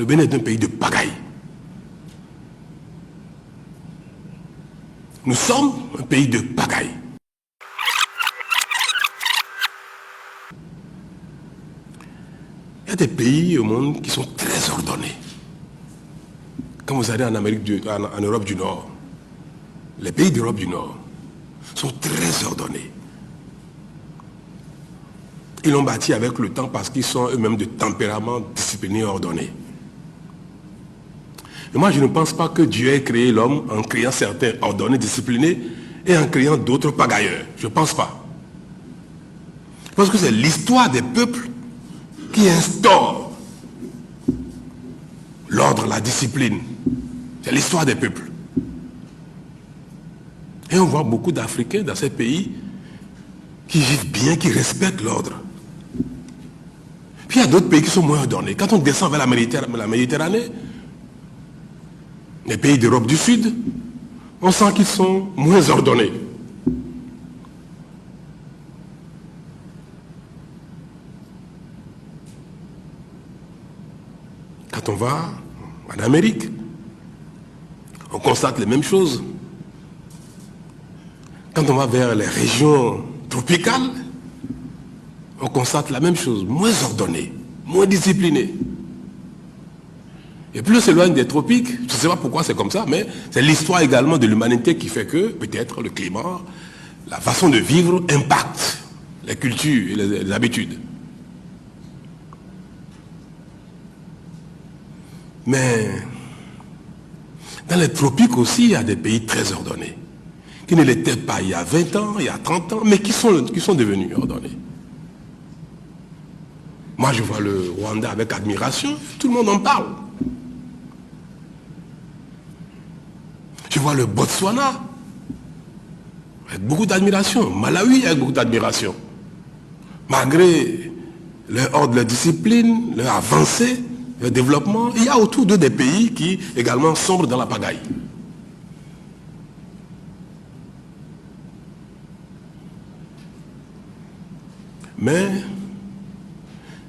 Le Bénin est un pays de pagaille. Nous sommes un pays de pagaille. Il y a des pays au monde qui sont très ordonnés. Quand vous allez en Europe du Nord, les pays d'Europe du Nord sont très ordonnés. Ils l'ont bâti avec le temps parce qu'ils sont eux-mêmes de tempérament discipliné et ordonné. Et moi, je ne pense pas que Dieu ait créé l'homme en créant certains ordonnés, disciplinés, et en créant d'autres pagailleurs. Je ne pense pas. Je pense que c'est l'histoire des peuples qui instaure l'ordre, la discipline. C'est l'histoire des peuples. Et on voit beaucoup d'Africains dans ces pays qui vivent bien, qui respectent l'ordre. Puis il y a d'autres pays qui sont moins ordonnés. Quand on descend vers la Méditerranée, les pays d'Europe du Sud, on sent qu'ils sont moins ordonnés. Quand on va en Amérique, on constate les mêmes choses. Quand on va vers les régions tropicales, on constate la même chose, moins ordonnée, moins disciplinée. Et plus on s'éloigne des tropiques, je ne sais pas pourquoi c'est comme ça, mais c'est l'histoire également de l'humanité qui fait que peut-être le climat, la façon de vivre impacte les cultures et les habitudes. Mais dans les tropiques aussi, il y a des pays très ordonnés, qui ne l'étaient pas il y a 20 ans, il y a 30 ans, mais qui sont devenus ordonnés. Moi, je vois le Rwanda avec admiration, tout le monde en parle. Je vois le Botswana avec beaucoup d'admiration. Malawi avec beaucoup d'admiration. Malgré leur ordre, leur discipline, leur avancée, leur développement, il y a autour d'eux des pays qui également sombrent dans la pagaille. Mais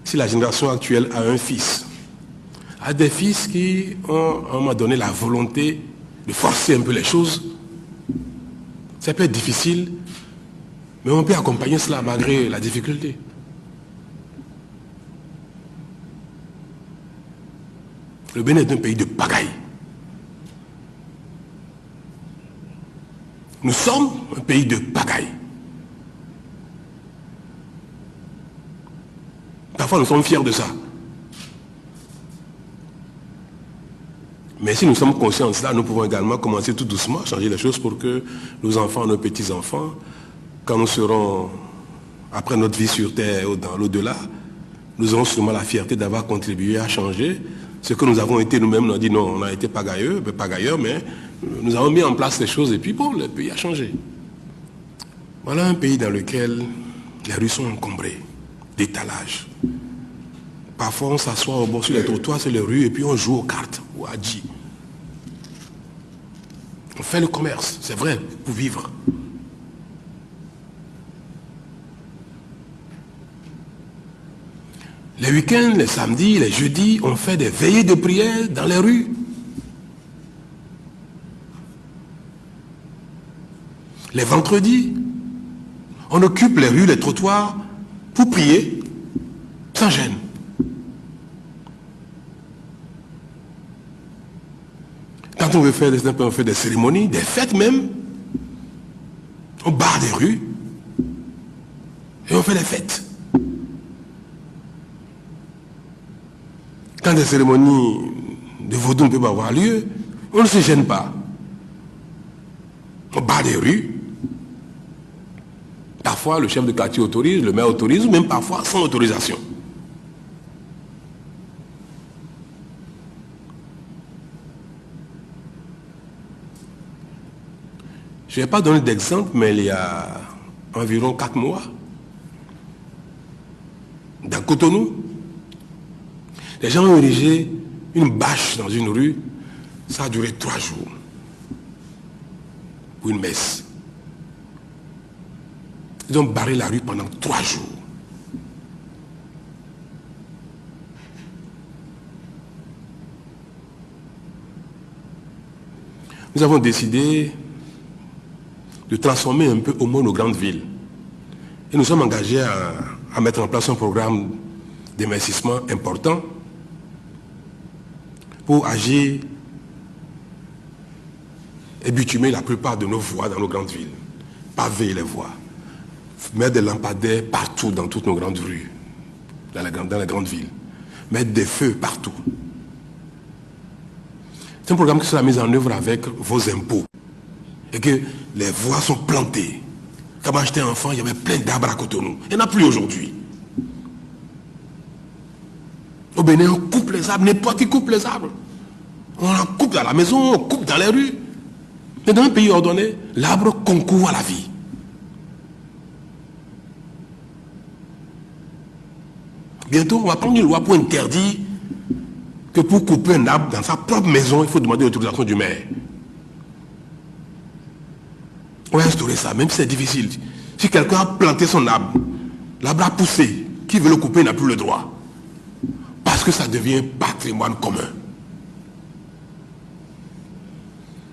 si la génération actuelle a un fils, a des fils qui ont à un moment donné la volonté de forcer un peu les choses, ça peut être difficile, mais on peut accompagner cela malgré la difficulté. Le Bénin est un pays de pagaille. Nous sommes un pays de pagaille. Parfois nous sommes fiers de ça. Mais si nous sommes conscients de cela, nous pouvons également commencer tout doucement à changer les choses pour que nos enfants, nos petits-enfants, quand nous serons, après notre vie sur Terre ou dans l'au-delà, nous aurons sûrement la fierté d'avoir contribué à changer ce que nous avons été nous-mêmes. On a dit non, on a été pagailleurs, mais nous avons mis en place les choses et puis bon, le pays a changé. Voilà un pays dans lequel les rues sont encombrées d'étalage. Parfois, on s'assoit au bord sur les trottoirs, sur les rues, et puis on joue aux cartes ou à Dji. On fait le commerce, c'est vrai, pour vivre. Les week-ends, les samedis, les jeudis, on fait des veillées de prière dans les rues. Les vendredis, on occupe les rues, les trottoirs, pour prier, sans gêne. Quand on veut faire des cérémonies, des fêtes même, on barre des rues et on fait des fêtes. Quand des cérémonies de vaudou ne peuvent pas avoir lieu, on ne se gêne pas. On barre des rues. Parfois, le chef de quartier autorise, le maire autorise, ou même parfois sans autorisation. Je ne vais pas donner d'exemple, mais il y a environ 4 mois, dans Cotonou, les gens ont érigé une bâche dans une rue, ça a duré 3 jours, pour une messe. Ils ont barré la rue pendant 3 jours. nous avons décidé de transformer un peu au moins nos grandes villes. Et nous sommes engagés à mettre en place un programme d'investissement important pour agir et bitumer la plupart de nos voies dans nos grandes villes, paver les voies, mettre des lampadaires partout dans toutes nos grandes rues, dans les grandes villes, mettre des feux partout. C'est un programme qui sera mis en œuvre avec vos impôts et que les voies sont plantées. Quand moi j'étais enfant, il y avait plein d'arbres à Cotonou. Il n'y en a plus aujourd'hui. Au Bénin, on coupe les arbres, n'importe qui coupe les arbres. On en coupe à la maison, on coupe dans les rues. Mais dans un pays ordonné, l'arbre concourt à la vie. Bientôt, on va prendre une loi pour interdire que pour couper un arbre dans sa propre maison, il faut demander l'autorisation du maire. On va instaurer ça, même si c'est difficile. Si quelqu'un a planté son arbre, l'arbre a poussé, qui veut le couper n'a plus le droit. Parce que ça devient patrimoine commun.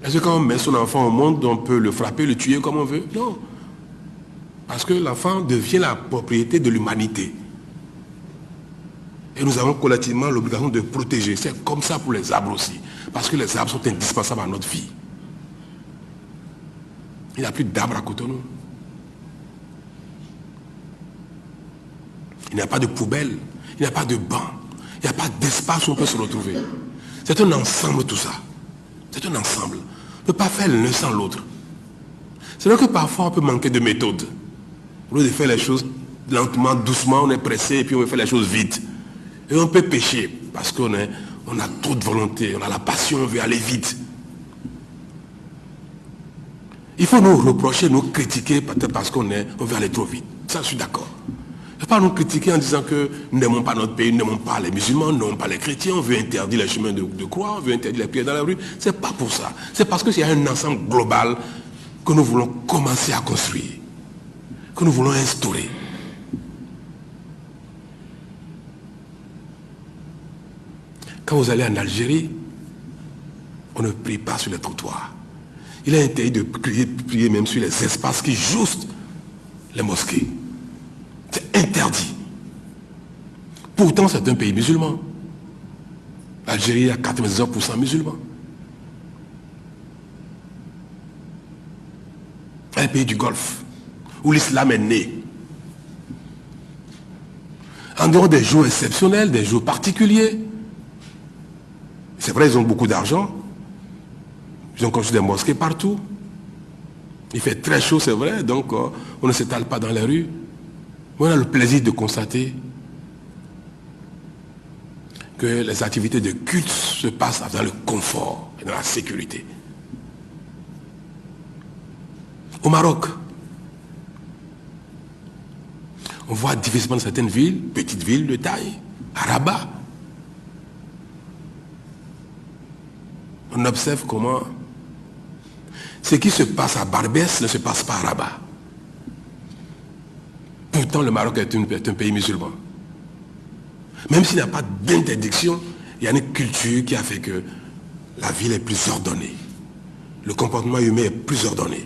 Est-ce que quand on met son enfant au monde, on peut le frapper, le tuer comme on veut? Non. Parce que l'enfant devient la propriété de l'humanité. Et nous avons collectivement l'obligation de protéger. C'est comme ça pour les arbres aussi. Parce que les arbres sont indispensables à notre vie. Il n'y a plus d'arbres à Cotonou. Il n'y a pas de poubelle. Il n'y a pas de banc. Il n'y a pas d'espace où on peut se retrouver. C'est un ensemble tout ça. C'est un ensemble. On ne peut pas faire l'un sans l'autre. C'est vrai que parfois on peut manquer de méthode. Au lieu de faire les choses lentement, doucement, on est pressé et puis on veut faire les choses vite. Et on peut pécher parce qu'on a trop de volonté, on a la passion, on veut aller vite. Il faut nous reprocher, nous critiquer peut-être parce qu'on veut aller trop vite. Ça, je suis d'accord. Il ne faut pas nous critiquer en disant que nous n'aimons pas notre pays, nous n'aimons pas les musulmans, nous n'aimons pas les chrétiens, on veut interdire les chemins de croix, on veut interdire les prières dans la rue. Ce n'est pas pour ça. C'est parce qu'il y a un ensemble global que nous voulons commencer à construire, que nous voulons instaurer. Quand vous allez en Algérie, on ne prie pas sur les trottoirs. Il est interdit de prier même sur les espaces qui jouxtent les mosquées. C'est interdit. Pourtant, c'est un pays musulman. L'Algérie a 99% musulmans. Un pays du Golfe, où l'islam est né. En dehors des jours exceptionnels, des jours particuliers, c'est vrai, ils ont beaucoup d'argent. Ils ont construit des mosquées partout. Il fait très chaud, c'est vrai, donc on ne s'étale pas dans les rues. On a le plaisir de constater que les activités de culte se passent dans le confort et dans la sécurité. Au Maroc, on voit difficilement dans certaines villes, petites villes de taille, à Rabat, on observe comment ce qui se passe à Barbès ne se passe pas à Rabat. Pourtant, le Maroc est un pays musulman. Même s'il n'y a pas d'interdiction, il y a une culture qui a fait que la ville est plus ordonnée. Le comportement humain est plus ordonné.